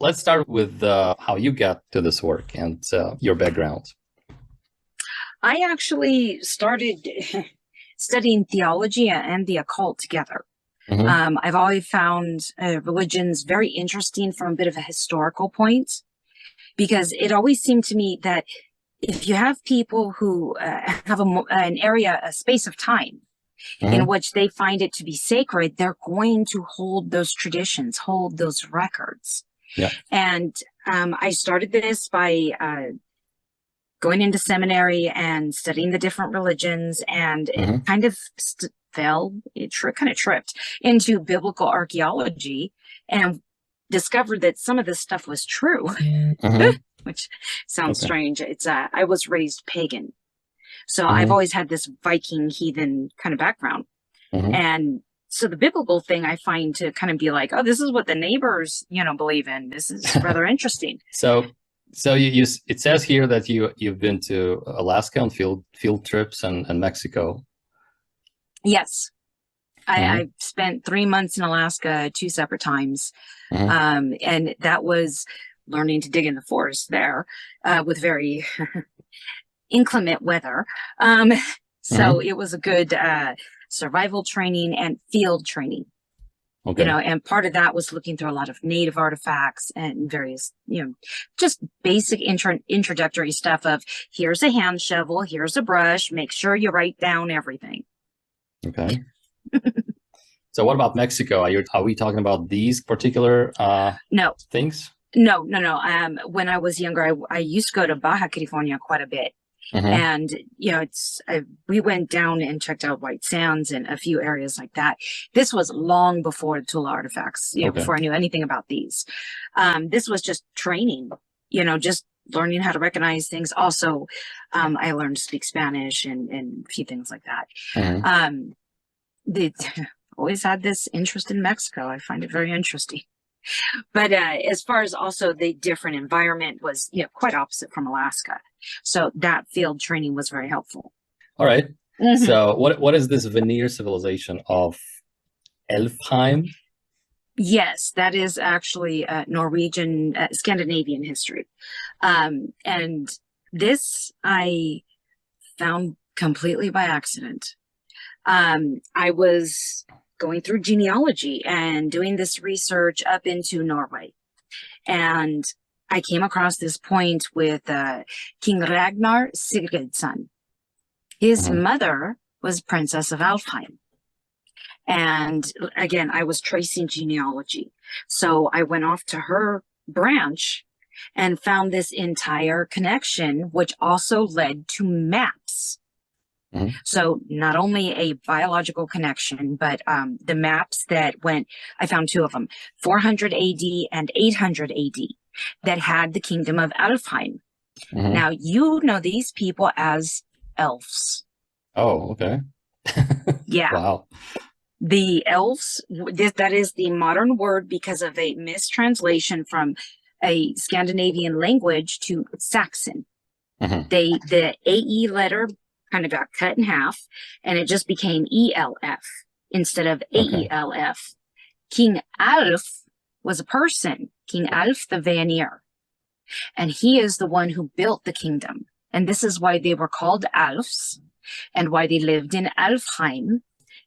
let's start with how you got to this work and your background. I actually started studying theology and the occult together. Hmm. I've always found religions very interesting from a bit of a historical point, because it always seemed to me that if you have people who have an area, a space of time in Hmm. which they find it to be sacred, they're going to hold those traditions, hold those records. Yeah. And I started this by going into seminary and studying the different religions, and it Hmm. kind of kind of tripped into biblical archaeology and discovered that some of this stuff was true, Hmm. which sounds Okay. strange. It's I was raised pagan, so I've Hmm. always had this Viking heathen kind of background. Hmm. And so the biblical thing I find to kind of be like, oh, this is what the neighbors, believe in. This is rather interesting. So, you it says here that you've been to Alaska on field trips and Mexico. Yes. Hmm. I spent 3 months in Alaska 2 separate times. Hmm. And that was learning to dig in the forest there with very inclement weather. So Hmm. it was a good survival training and field training, Okay. and part of that was looking through a lot of native artifacts and various, just basic introductory stuff of here's a hand shovel, here's a brush, make sure you write down everything. Okay. So what about Mexico? Are we talking about these particular No, things? no. When I was younger, I used to go to Baja California quite a bit. Hmm. And, we went down and checked out White Sands and a few areas like that. This was long before the Tula artifacts, Okay. before I knew anything about these. This was just training, just learning how to recognize things. Also, I learned to speak Spanish and a few things like that. Hmm. They always had this interest in Mexico. I find it very interesting. But as far as also the different environment was, quite opposite from Alaska. So that field training was very helpful. All right. Mm-hmm. So what is this veneer civilization of Elfheim? Yes, that is actually Norwegian, Scandinavian history. And this I found completely by accident. I was going through genealogy and doing this research up into Norway. And I came across this point with King Ragnar Sigurdsson. His Hmm. mother was Princess of Alfheim. And again, I was tracing genealogy. So I went off to her branch and found this entire connection, which also led to maps. Hmm. So not only a biological connection, but the maps that I found two of them, 400 AD and 800 AD, that had the kingdom of Alfheim. Hmm. Now, you know these people as elves. Oh, okay. Yeah. Wow. The elves, that is the modern word because of a mistranslation from a Scandinavian language to Saxon. Hmm. The AE letter kind of got cut in half, and it just became ELF instead of Okay. AELF. King Alf was a person, King Alf the Vanir, and he is the one who built the kingdom. And this is why they were called Alfs and why they lived in Alfheim.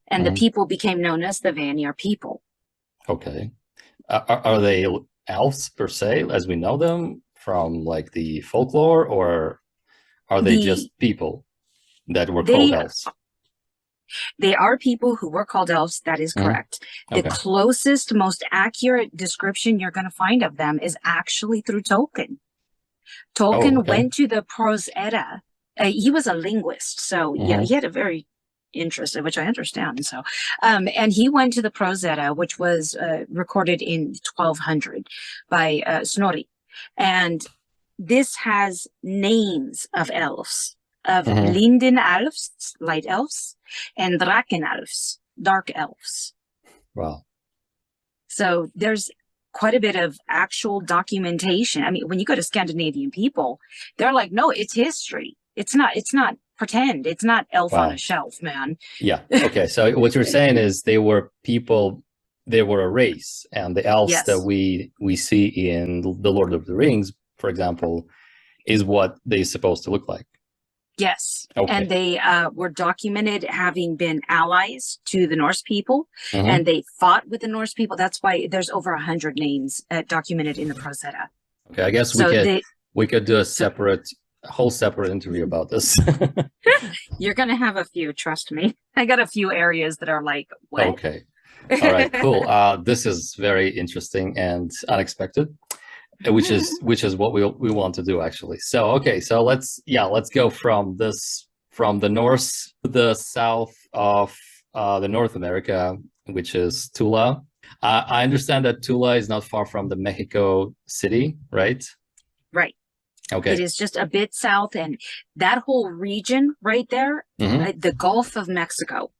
And the Hmm. people became known as the Vanir people. Okay. Are they elves per se, as we know them from like the folklore, or are they The just people that were called they elves? they are people who were called elves. That is Hmm. correct. The Okay. closest, most accurate description you're going to find of them is actually through Tolkien. Oh, Tolkien okay. went to the Prose Edda. He was a linguist, so yeah, Hmm. he had a very interesting, which I understand. So, and he went to the Prose Edda, which was recorded in 1200 by Snorri, and this has names of elves, of Hmm. Linden elves, light elves, and Draken elves, dark elves. Wow. So there's quite a bit of actual documentation. I mean, when you go to Scandinavian people, they're like, no, it's history. It's not pretend. It's not elf on a Wow. shelf, man. Yeah. Okay. So what you're saying is they were people they were a race, and the elves that Yes. we see in the Lord of the Rings, for example, is what they're supposed to look like. Yes. Okay. And they were documented having been allies to the Norse people, Mhm. and they fought with the Norse people. That's why there's over 100 names documented in the Prose Edda. Okay, I guess So we could do a whole separate interview about this. you're going to have a few, trust me. I got a few areas that are like, what? Okay. All right, cool. This is very interesting and unexpected, which is what we want to do actually. So okay, so let's go from the north to the south of the North America, which is Tula. I understand that Tula is not far from the Mexico City, right? Right. Okay. It is just a bit south, and that whole region right there, Mhm. the Gulf of Mexico.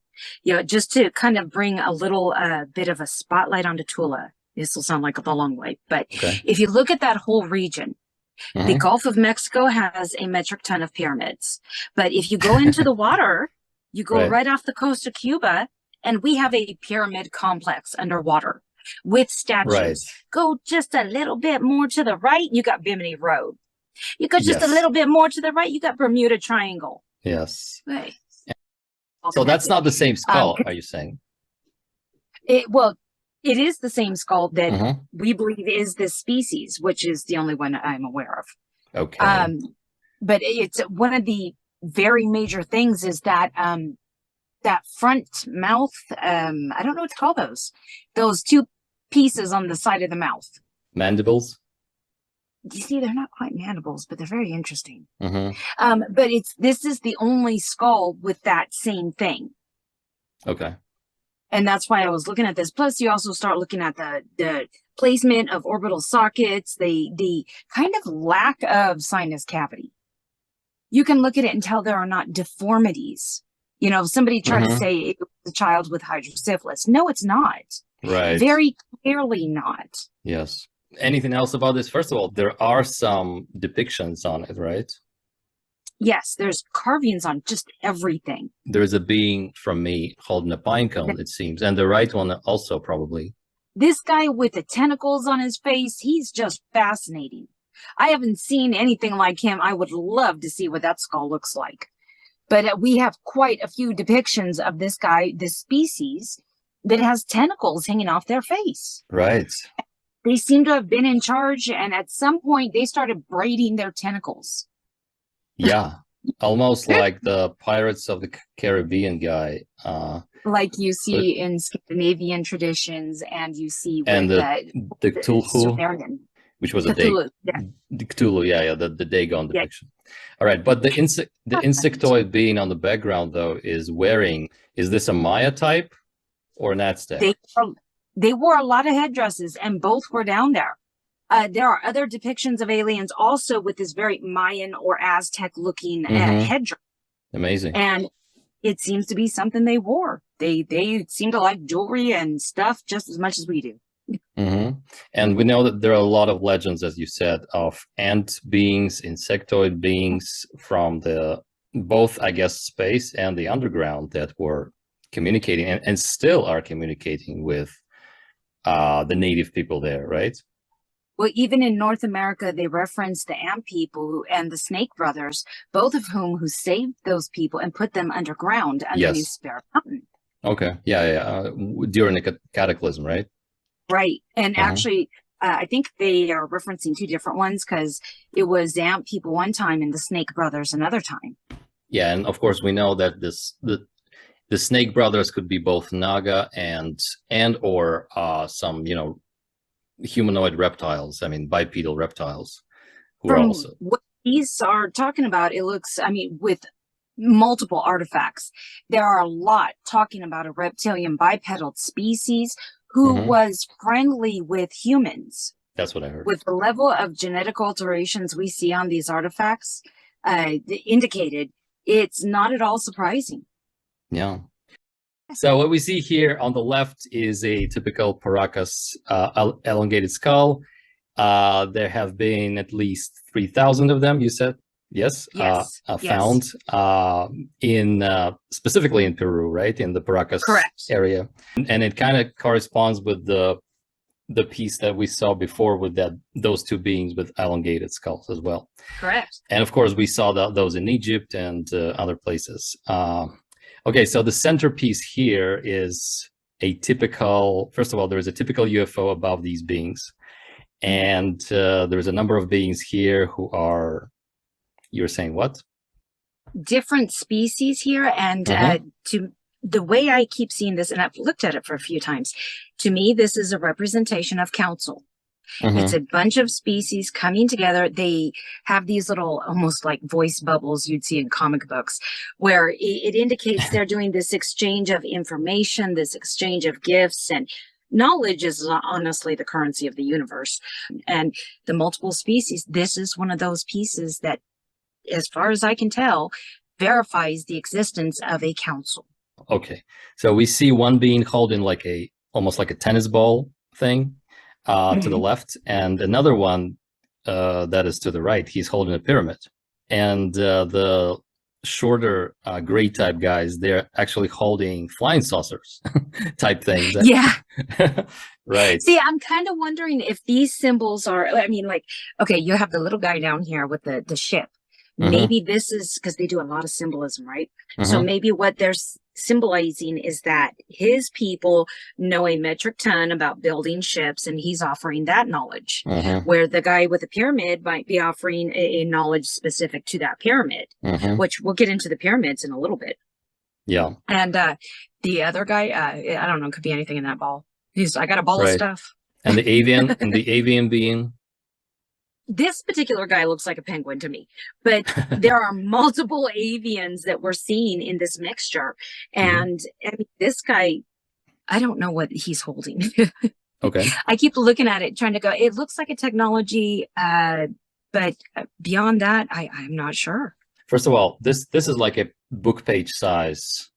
Just to kind of bring a little bit of a spotlight onto Tula. This will sound like a long way, but Okay. if you look at that whole region, the Mhm. Gulf of Mexico has a metric ton of pyramids. But if you go into the water, you go Right. right off the coast of Cuba, and we have a pyramid complex underwater with statues. Right. Go just a little bit more to the right, you got Bimini Road. You go just a Yes. little bit more to the right, you got Bermuda Triangle. Yes. Right. So that's not the same skull, are you saying? Well, it is the same skull that Mhm. we believe is this species, which is the only one I'm aware of. Okay. But it's one of the very major things is that that front mouth. I don't know what to call those. Those two pieces on the side of the mouth. Mandibles? You see, they're not quite mandibles, but they're very interesting. Mhm. But this is the only skull with that same thing. Okay. And that's why I was looking at this. Plus, you also start looking at the placement of orbital sockets, the kind of lack of sinus cavity. You can look at it and tell there are not deformities. Somebody tried to say it was a child with hydrocephalus. No, it's not. Right. Very clearly not. Yes. Anything else about this? First of all, there are some depictions on it, right? Yes, there's carvings on just everything. There's a being from me holding a pine cone, it seems, and the right one also probably. This guy with the tentacles on his face, he's just fascinating. I haven't seen anything like him. I would love to see what that skull looks like. But we have quite a few depictions of this guy, this species, that has tentacles hanging off their face. Right. They seem to have been in charge, and at some point they started braiding their tentacles. Yeah. Almost like the Pirates of the Caribbean guy. Like you see in Scandinavian traditions, and you see with and the Cthulhu, Sumerian. which was Cthulhu, the Cthulhu, the Dagon depiction. All right, but the insectoid being on the background though is this a Maya type or an Aztec? They wore a lot of headdresses, and both were down there. There are other depictions of aliens also with this very Mayan or Aztec looking headdress. Amazing. And it seems to be something they wore. They seem to like jewelry and stuff just as much as we do. And we know that there are a lot of legends, as you said, of ant beings, insectoid beings from both, I guess, space and the underground that were communicating and still are communicating with the native people there, right? Well, even in North America, they reference the ant people and the Snake Brothers, both of who saved those people and put them underground underneath Spare Mountain. Okay. Yeah. During a cataclysm, right? Right. And actually, I think they are referencing two different ones because it was the ant people one time and the Snake Brothers another time. Yeah, and of course we know that the Snake Brothers could be both Naga and or some humanoid reptiles. I mean bipedal reptiles who are also. What these are talking about, it looks. I mean, with multiple artifacts, there are a lot talking about a reptilian bipedal species who was friendly with humans. That's what I heard. With the level of genetic alterations we see on these artifacts indicated, it's not at all surprising. Yeah. So what we see here on the left is a typical Paracas elongated skull. There have been at least 3,000 of them, you said? Yes, Yes. Yes. found in specifically in Peru, right, in the Paracas Correct. area, and it kind of corresponds with the piece that we saw before with those two beings with elongated skulls as well. Correct. And of course, we saw those in Egypt and other places. Okay, so the centerpiece here is a typical. First of all, there is a typical UFO above these beings, and there's a number of beings here who are. You're saying what? Different species here, and to the way I keep seeing this, and I've looked at it for a few times, to me, this is a representation of council. It's a bunch of species coming together. They have these little, almost like voice bubbles you'd see in comic books, where it indicates they're doing this exchange of information, this exchange of gifts, and knowledge is honestly the currency of the universe. And the multiple species, this is one of those pieces that, as far as I can tell, verifies the existence of a council. Okay, so we see one being holding like almost like a tennis ball thing to the left, and another one that is to the right. He's holding a pyramid, and the shorter gray type guys, they're actually holding flying saucers type things. Yeah. Right. See, I'm kind of wondering if these symbols are, I mean, like, okay, you have the little guy down here with the ship. Maybe this is because they do a lot of symbolism, right? So maybe what they're symbolizing is that his people know a metric ton about building ships, and he's offering that knowledge. Where the guy with the pyramid might be offering a knowledge specific to that pyramid, which we'll get into the pyramids in a little bit. Yeah. And the other guy, I don't know, could be anything in that ball. I got a ball of stuff. And the avian being. This particular guy looks like a penguin to me, but there are multiple avians that we're seeing in this mixture. And I mean, this guy, I don't know what he's holding. Okay. I keep looking at it, trying to go, it looks like a technology, but beyond that, I'm not sure. First of all, this is like a book page size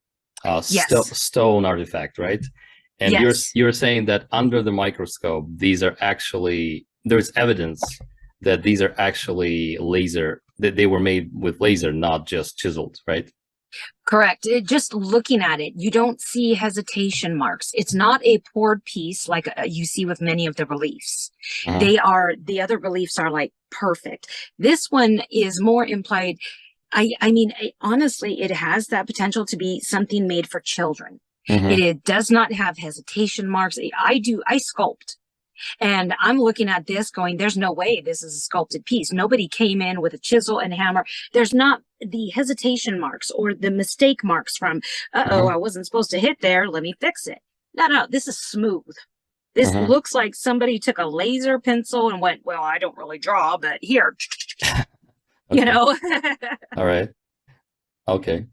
stone artifact, right? And you're saying that under the microscope, these are actually, there's evidence that these are actually that they were made with laser, not just chiseled, right? Correct. Just looking at it, you don't see hesitation marks. It's not a poured piece like you see with many of the reliefs. The other reliefs are like perfect. This one is more implied. I mean, honestly, it has that potential to be something made for children. It does not have hesitation marks. I sculpt. And I'm looking at this going, there's no way this is a sculpted piece. Nobody came in with a chisel and hammer. There's not the hesitation marks or the mistake marks from, I wasn't supposed to hit there. Let me fix it. No, this is smooth. This looks like somebody took a laser pencil and went, well, I don't really draw, but here, you know. All right. Okay.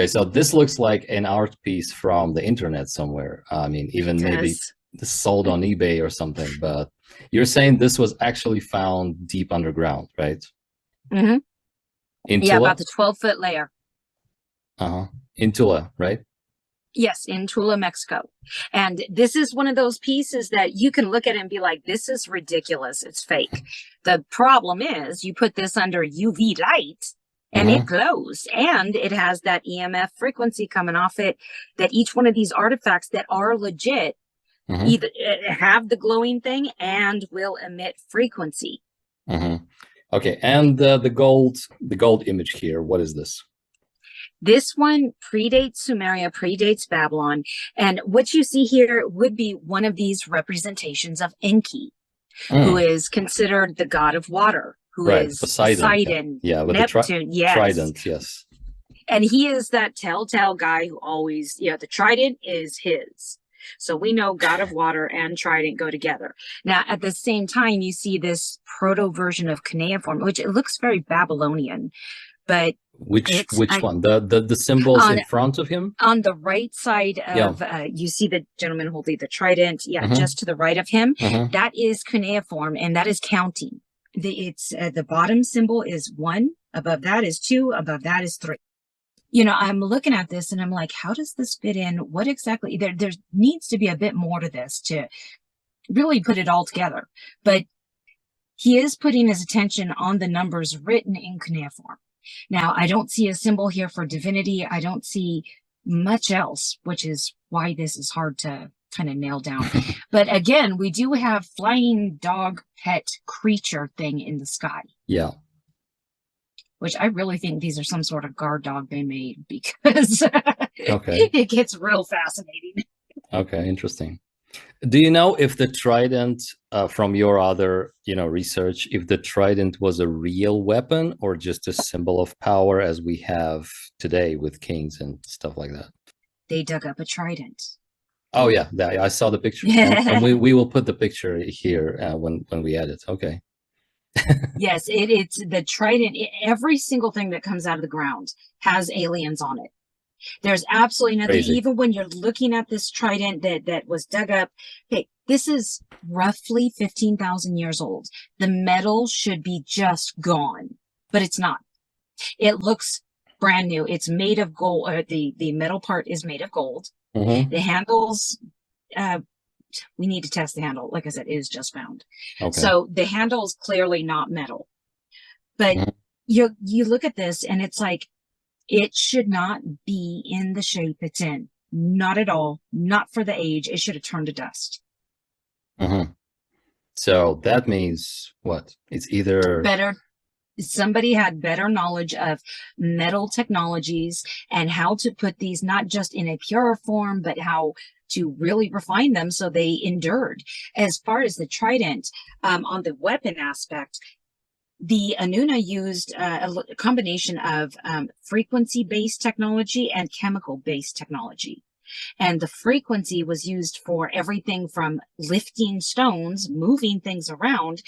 So this looks like an art piece from the internet somewhere. I mean, even maybe sold on eBay or something, but you're saying this was actually found deep underground, right? In Tula? About the 12-foot layer. In Tula, right? Yes, in Tula, Mexico. And this is one of those pieces that you can look at and be like, this is ridiculous. It's fake. The problem is you put this under UV light and it glows, and it has that EMF frequency coming off it, that each one of these artifacts that are legit either have the glowing thing and will emit frequency. Okay, and the gold image here, what is this? This one predates Sumeria, predates Babylon, and what you see here would be one of these representations of Nin-Ki, who is considered the god of water, who is Poseidon, with Neptune, the trident, yes. And he is that telltale guy who always, the trident is his. So we know god of water and trident go together. Now, at the same time, you see this proto version of cuneiform, which it looks very Babylonian, but which one? The symbols in front of him? On the right side of, you see the gentleman holding the trident. Just to the right of him. That is cuneiform, and that is counting. The bottom symbol is 1, above that is 2, above that is 3. I'm looking at this and I'm like, how does this fit in? What exactly? There needs to be a bit more to this to really put it all together. But he is putting his attention on the numbers written in cuneiform. Now, I don't see a symbol here for divinity. I don't see much else, which is why this is hard to kind of nail down. But again, we do have flying dog pet creature thing in the sky. Yeah. Which I really think these are some sort of guard dog they made, because Okay. it gets real fascinating. Okay, interesting. Do you know if the trident, from your other, research, if the trident was a real weapon or just a symbol of power as we have today with kings and stuff like that? They dug up a trident. Oh yeah, I saw the picture, and we will put the picture here when we edit. Okay. Yes, it's the trident. Every single thing that comes out of the ground has aliens on it. There's absolutely nothing. Crazy. Even when you're looking at this trident that was dug up, hey, this is roughly 15,000 years old. The metal should be just gone, but it's not. It looks brand new. It's made of gold. The metal part is made of gold. Mm-hmm. The handles, we need to test the handle. Like I said, it is just found. Okay. So the handle is clearly not metal. But you look at this and it's like, it should not be in the shape it's in. Not at all. Not for the age. It should have turned to dust. Mm-hmm. So that means what? It's either better. Somebody had better knowledge of metal technologies and how to put these not just in a pure form, but how to really refine them so they endured. As far as the trident, on the weapon aspect, the Anuna used a combination of frequency-based technology and chemical-based technology. And the frequency was used for everything from lifting stones, moving things around,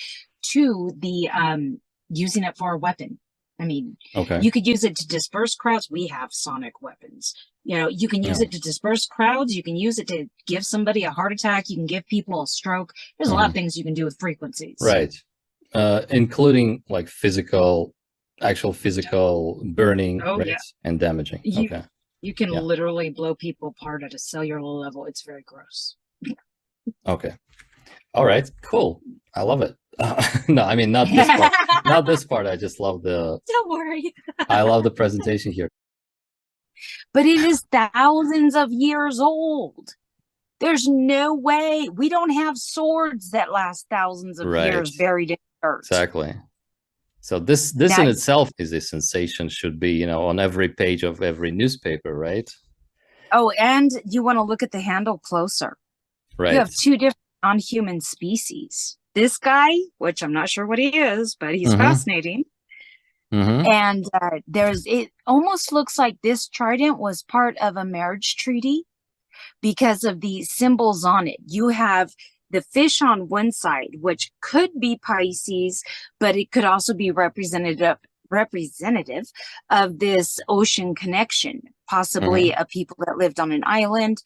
to the using it for a weapon. I mean, you could use it to disperse crowds. We have sonic weapons. You can use it to disperse crowds. You can use it to give somebody a heart attack. You can give people a stroke. There's a lot of things you can do with frequencies. Right. Including like actual physical burning, right? Yeah. And damaging. You can literally blow people apart at a cellular level. It's very gross. Okay. All right. Cool. I love it. No, I mean, not this part. Not this part. I just love Don't worry. I love the presentation here. But it is thousands of years old. There's no way. We don't have swords that last thousands of years buried in dirt. Exactly. So this in itself is a sensation, should be, on every page of every newspaper, right? Oh, and you want to look at the handle closer. Right. You have two different non-human species. This guy, which I'm not sure what he is, but he's fascinating. And it almost looks like this trident was part of a marriage treaty because of the symbols on it. You have the fish on one side, which could be Pisces, but it could also be representative of this ocean connection, possibly a people that lived on an island.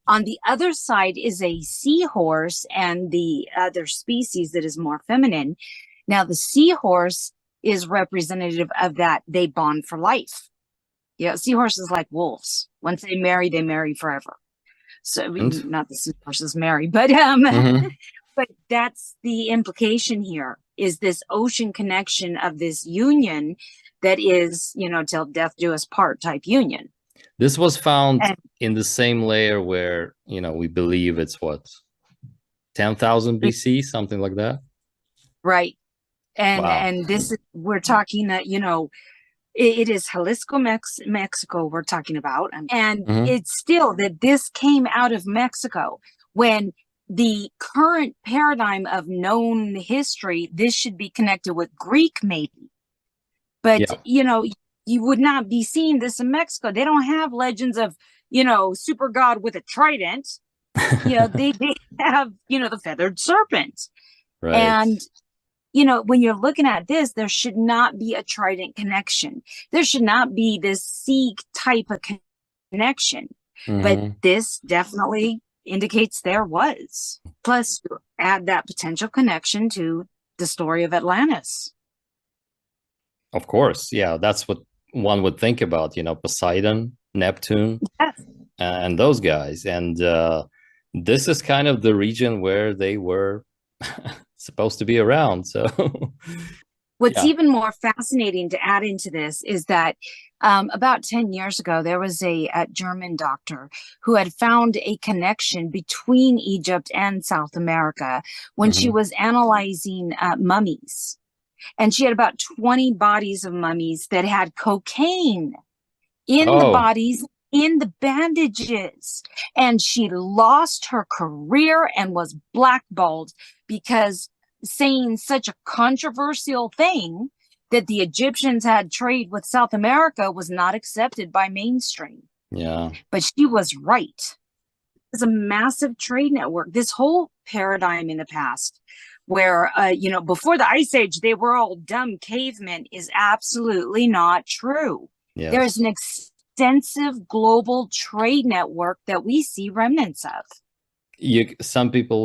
On the other side is a seahorse and the other species that is more feminine. Now, the seahorse is representative of that. They bond for life. Seahorses like wolves. Once they marry forever. So not the seahorses marry, but but that's the implication here, is this ocean connection of this union that is, till death do us part type union. This was found in the same layer where, we believe it's what, 10,000 BC, something like that. Right. And this is, we're talking that, it is Jalisco, Mexico we're talking about. And it's still that this came out of Mexico when the current paradigm of known history, this should be connected with Greek maybe. But, you would not be seeing this in Mexico. They don't have legends of, super god with a trident. They have, the feathered serpent. Right. And, when you're looking at this, there should not be a trident connection. There should not be this sea type of connection. But this definitely indicates there was. Plus, add that potential connection to the story of Atlantis. Of course. Yeah, that's what one would think about, Poseidon, Neptune, and those guys. And this is kind of the region where they were supposed to be around. So What's Yeah. even more fascinating to add into this is that about 10 years ago, there was a German doctor who had found a connection between Egypt and South America when she Hmm. was analyzing mummies. And she had about 20 bodies of mummies that had cocaine in the Oh, bodies, in the bandages. And she lost her career and was blackballed because saying such a controversial thing that the Egyptians had trade with South America was not accepted by mainstream. yeah. But she was right. It's a massive trade network. This whole paradigm in the past where before the ice age they were all dumb cavemen is absolutely not true. There's Yes. an extensive global trade network that we see remnants of. Some people,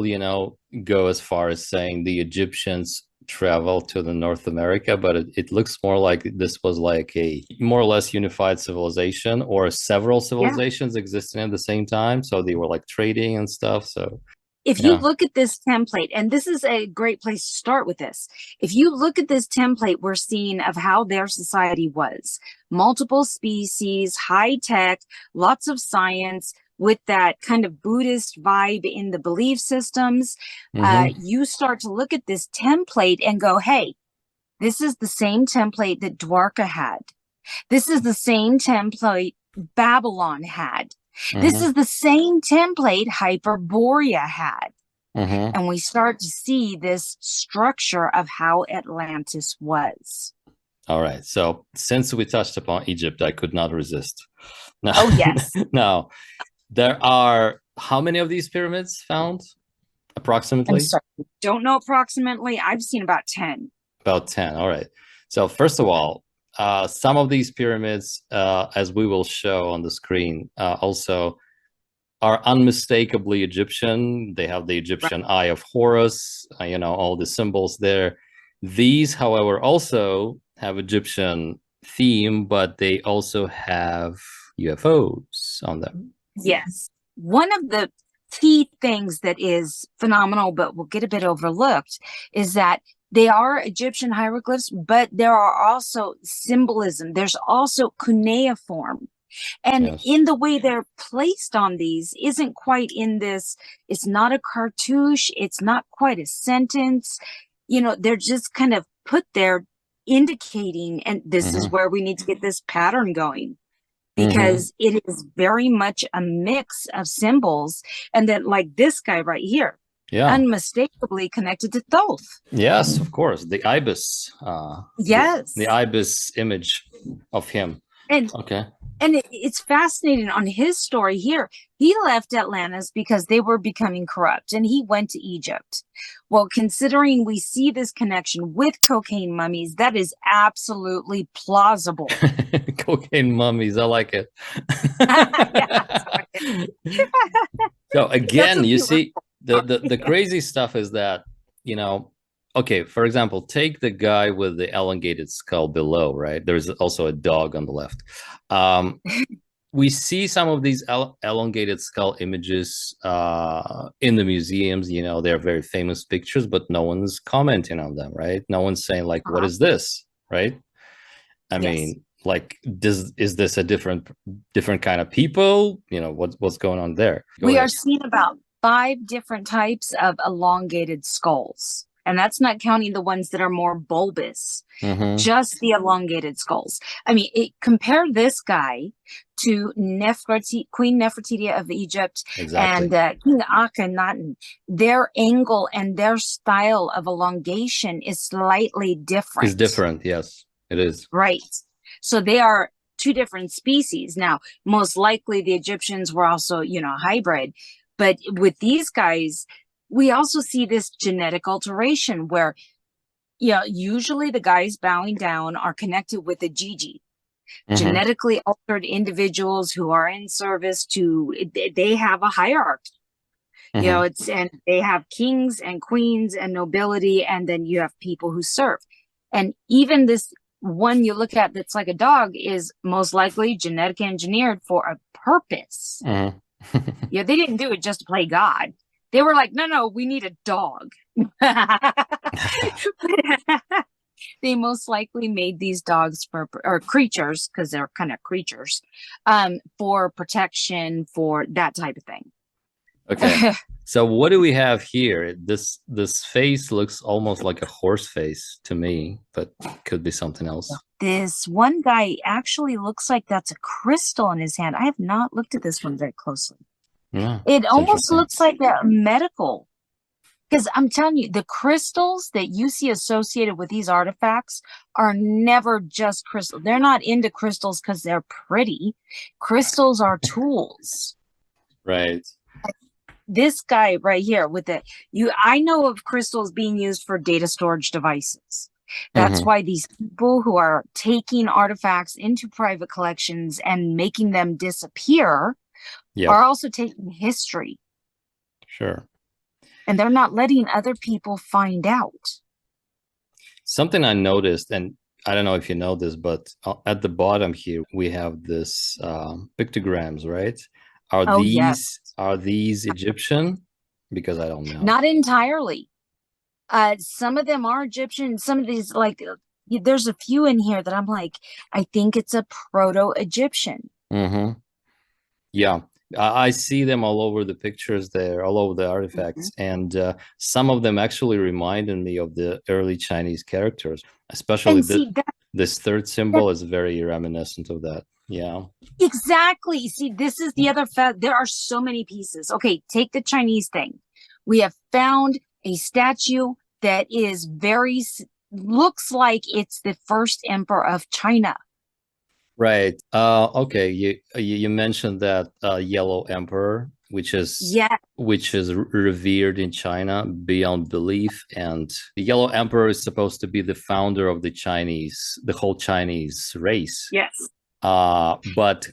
go as far as saying the Egyptians travel to the North America, but it looks more like this was like a more or less unified civilization, or several Yeah. civilizations existing at the same time. So they were like trading and stuff. So If you yeah. look at this template, and this is a great place to start with this, if you look at this template, we're seeing of how their society was multiple species, high tech, lots of science, with that kind of Buddhist vibe in the belief systems. Hmm. You start to look at this template and go, hey, this is the same template that Dwarka had. This is the same template Babylon had. This Hmm. is the same template Hyperborea had. Hmm. And we start to see this structure of how Atlantis was. All right. So since we touched upon Egypt, I could not resist. Now, Oh, yes. now there are how many of these pyramids found I'm approximately? sorry. Don't know approximately. I've seen about 10. About 10. All right. So first of all, some of these pyramids, as we will show on the screen, also are unmistakably Egyptian. They have the Right. Egyptian Eye of Horus, all the symbols there. These, however, also have Egyptian theme, but they also have UFOs on them. Yes. One of the key things that is phenomenal, but will get a bit overlooked, is that they are Egyptian hieroglyphs, but there are also symbolism. There's also cuneiform. And Yes. in the way they're placed on these isn't quite in this, it's not a cartouche, it's not quite a sentence. They're just kind of put there indicating, and this is Mm-hmm. where we need to get this pattern going Mm-hmm. because it is very much a mix of symbols. And then, like this guy right here, Yeah. unmistakably connected to Thoth. Yes, of course. The ibis, the Yes. ibis image of him. And Okay. it's fascinating on his story here. He left Atlantis because they were becoming corrupt and he went to Egypt. Well, considering we see this connection with cocaine mummies, that is absolutely plausible. Cocaine mummies. I like it. Yeah, So that's again, what you we were see, the crazy stuff is that, okay, for example, take the guy with the elongated skull below, right? There's also a dog on the left. Um, we see some of these elongated skull images in the museums. They're very famous pictures, but no one's commenting on them, right? No one's saying like, what uh-huh. is this, right? I Yes. mean, like, is this a different kind of people? What's going on there? Go We are ahead. seeing about 5 different types of elongated skulls. And that's not counting the ones that are more bulbous, Mm-hmm. just the elongated skulls. I mean, compare this guy to Queen Nefertiti of Egypt and Exactly. King Akhenaten. Their angle and their style of elongation is slightly It's different. different. Yes, it is. Right. So they are two different species. Now, most likely the Egyptians were also, hybrid. But with these guys, we also see this genetic alteration where, usually the guys bowing down are connected with the Gigi, Mm-hmm. genetically altered individuals who are in service to, they have a hierarchy. Mm-hmm. And they have kings and queens and nobility, and then you have people who serve. And even this one you look at that's like a dog is most likely genetic engineered for a purpose. Mm-hmm. They didn't do it just to play God. They were like, no, we need a dog. They most likely made these dogs for, or creatures, because they're kind of creatures, for protection, for that type of thing. Okay. So what do we have here? This face looks almost like a horse face to me, but could be something else. This one guy actually looks like that's a crystal in his hand. I have not looked at this one very closely. Yeah, It it's almost interesting. looks like a medical. Because I'm telling you, the crystals that you see associated with these artifacts are never just crystal. They're not into crystals because they're pretty. Crystals are tools. Right. This guy right here with the I know of crystals being used for data storage devices. That's Mm-hmm. why these people who are taking artifacts into private collections and making them disappear Yep. are also taking history, Sure. and they're not letting other people find out. Something I noticed, and I don't know if you know this, but at the bottom here we have this pictograms, right? Oh, yes. Are these Egyptian? Because I don't know. Not entirely. Some of them are Egyptian. Some of these, like, there's a few in here that I'm like, I think it's a proto-Egyptian. Mm-hmm. Yeah, I see them all over the pictures there, all over the artifacts, and some of them actually reminded me of the early Chinese characters, especially And see that this third symbol is very reminiscent of that. Yeah. exactly. See, this is the other there are so many pieces. Okay, take the Chinese thing. We have found a statue that is very looks like it's the first emperor of China. Right. Okay. You mentioned that yellow emperor, Yeah. which is revered in China beyond belief, and the yellow emperor is supposed to be the founder of the whole Chinese race. Yes. But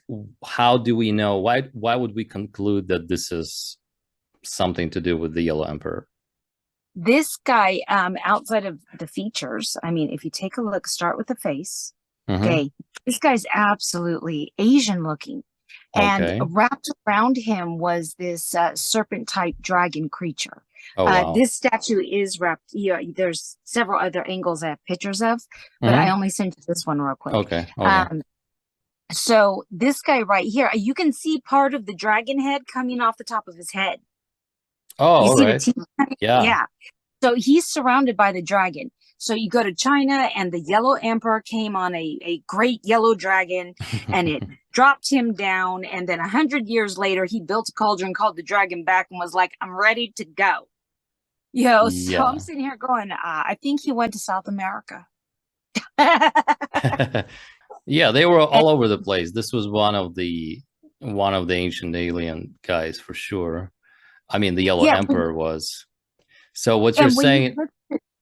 how do we know? Why would we conclude that this is something to do with the yellow emperor? This guy, outside of the features, I mean, if you take a look, start with the face. Mm-hmm. Okay, this guy's absolutely Asian looking. And Okay. wrapped around him was this serpent type dragon creature. Oh wow. This statue is wrapped. There's several other angles I have pictures of, but I only sent you this one real quick. Okay. Okay. So this guy right here, you can see part of the dragon head coming off the top of his head. Oh, You all see right. the teeth? Yeah. Yeah. So he's surrounded by the dragon. So you go to China, and the yellow emperor came on a great yellow dragon, and it dropped him down. And then 100 years later, he built a cauldron, called the dragon back, and was like, I'm ready to go. So Yeah. I'm sitting here going, I think he went to South America. Yeah, they were all over the place. This was one of the ancient alien guys for sure. I mean, the yellow emperor was. So what you're saying,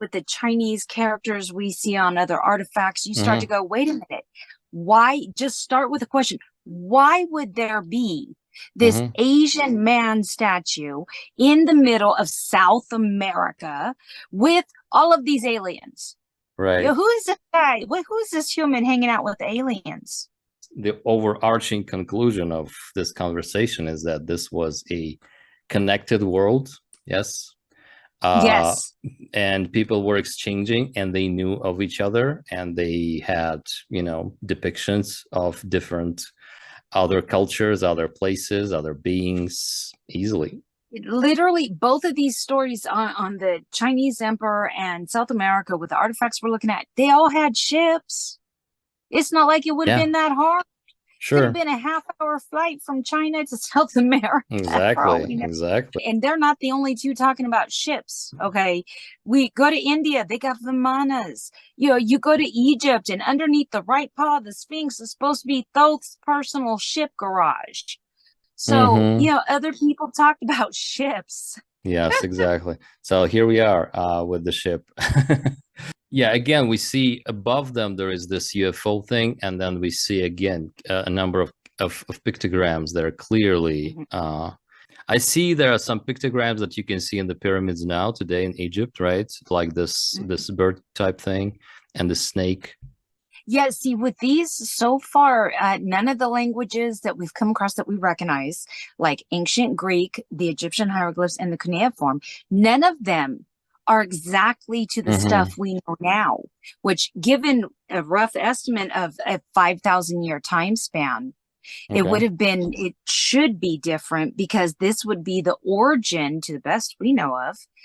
with the Chinese characters we see on other artifacts, you start to go, wait a minute. Why? Just start with a question. Why would there be this Asian man statue in the middle of South America with all of these aliens? right? Who is this guy? Who is this human hanging out with aliens? The overarching conclusion of this conversation is that this was a connected world. Yes. Yes. And people were exchanging, and they knew of each other, and they had, depictions of different other cultures, other places, other beings easily. Literally, both of these stories on the Chinese emperor and South America with the artifacts we're looking at, they all had ships. It's not like it would have been that hard. Sure. Could have been a half-hour flight from China to South America. Exactly. Exactly. And they're not the only two talking about ships. Okay. We go to India, they got Vimanas. You go to Egypt, and underneath the right paw of the Sphinx is supposed to be Thoth's personal ship garage. So, other people talked about ships. Yes, exactly. So here we are with the ship. Yeah, again, we see above them there is this UFO thing, and then we see again a number of pictograms that are clearly. I see there are some pictograms that you can see in the pyramids now today in Egypt, right? Like this bird type thing and the snake. Yeah, see, with these so far, none of the languages that we've come across that we recognize, like ancient Greek, the Egyptian hieroglyphs, and the cuneiform, none of them are exactly to the Hmm. stuff we know now, which, given a rough estimate of a 5,000 year time span, it would Okay. have been, it should be different because this would be the origin, to the best we know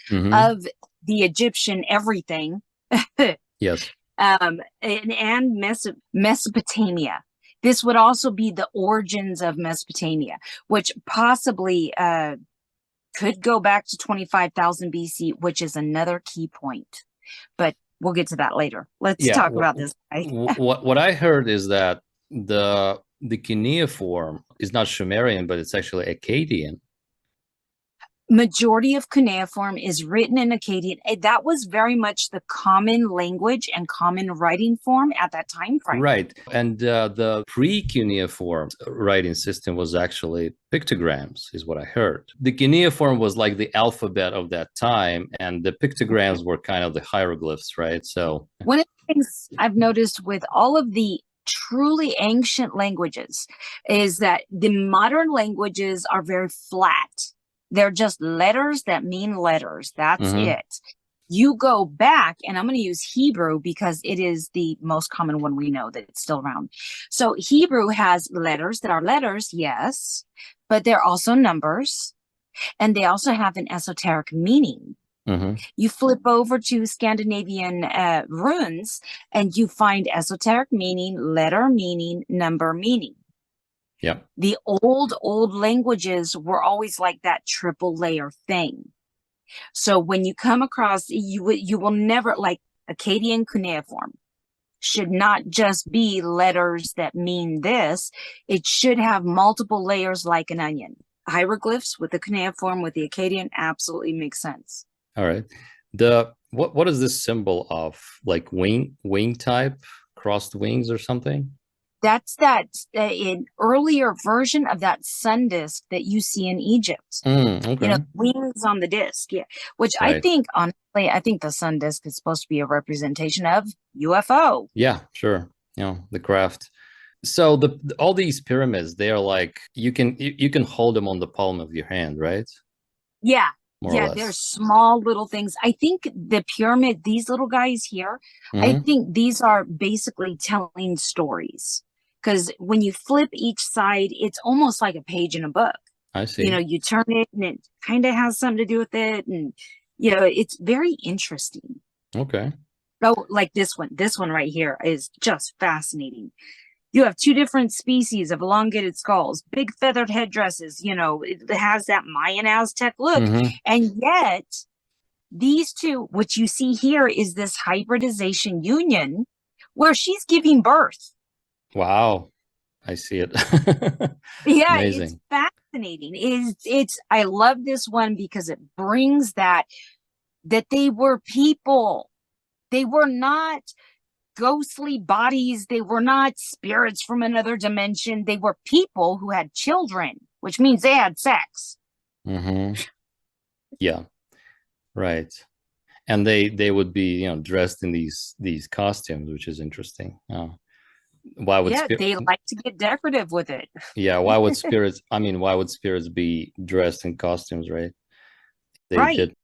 Hmm. of the Egyptian everything, Yes. and Mesopotamia. This would also be the origins of Mesopotamia, which possibly could go back to 25,000 BC, which is another key point. But we'll get to that later. Let's Yeah. talk about this guy. What I heard is that the cuneiform is not Sumerian, but it's actually Akkadian. Majority of cuneiform is written in Akkadian. That was very much the common language and common writing form at that time frame. Right. And the pre-cuneiform writing system was actually pictograms, is what I heard. The cuneiform was like the alphabet of that time, and the pictograms were kind of the hieroglyphs, right? So, one of the things I've noticed with all of the truly ancient languages is that the modern languages are very flat. They're just letters that mean letters. That's mhm. it. You go back, and I'm going to use Hebrew because it is the most common one we know that it's still around. So Hebrew has letters that are letters, yes, but they're also numbers, and they also have an esoteric meaning. Mhm. You flip over to Scandinavian runes, and you find esoteric meaning, letter meaning, number meaning. Yeah. The old languages were always like that triple layer thing. So when you come across, you will never, like Akkadian cuneiform should not just be letters that mean this. It should have multiple layers like an onion. Hieroglyphs with the cuneiform, with the Akkadian, absolutely makes sense. All right. The what is this symbol of? Like wing type, crossed wings or something? That's that an earlier version of that sun disk that you see in Egypt. You know, Okay. wings on the disk, yeah. Which I Right. think, honestly, I think the sun disk is supposed to be a representation of UFO. Yeah, sure. The craft. So all these pyramids, they are like you can hold them on the palm of your hand, right? Yeah, More or yeah, they're less. small little things. I think the pyramid, these little guys here, I Hmm. think these are basically telling stories. Because when you flip each side, it's almost like a page in a book. I You know, see. you turn it and it kind of has something to do with it. And, it's very interesting. Okay. Oh, like this one right here is just fascinating. You have two different species of elongated skulls, big feathered headdresses. It has that Mayan Aztec look. Hmm. And yet, these two, which you see here, is this hybridization union where she's giving birth. Wow. I see it. Yeah, it's Amazing. fascinating. I love this one because it brings that they were people. They were not ghostly bodies. They were not spirits from another dimension. They were people who had children, which means they had sex. Hmm. Yeah, right. And they would be, dressed in these costumes, which is interesting. Why would Yeah, spirit they like to get decorative with it. Yeah, why would spirits, I mean, why would spirits be dressed in costumes, right? They Right. did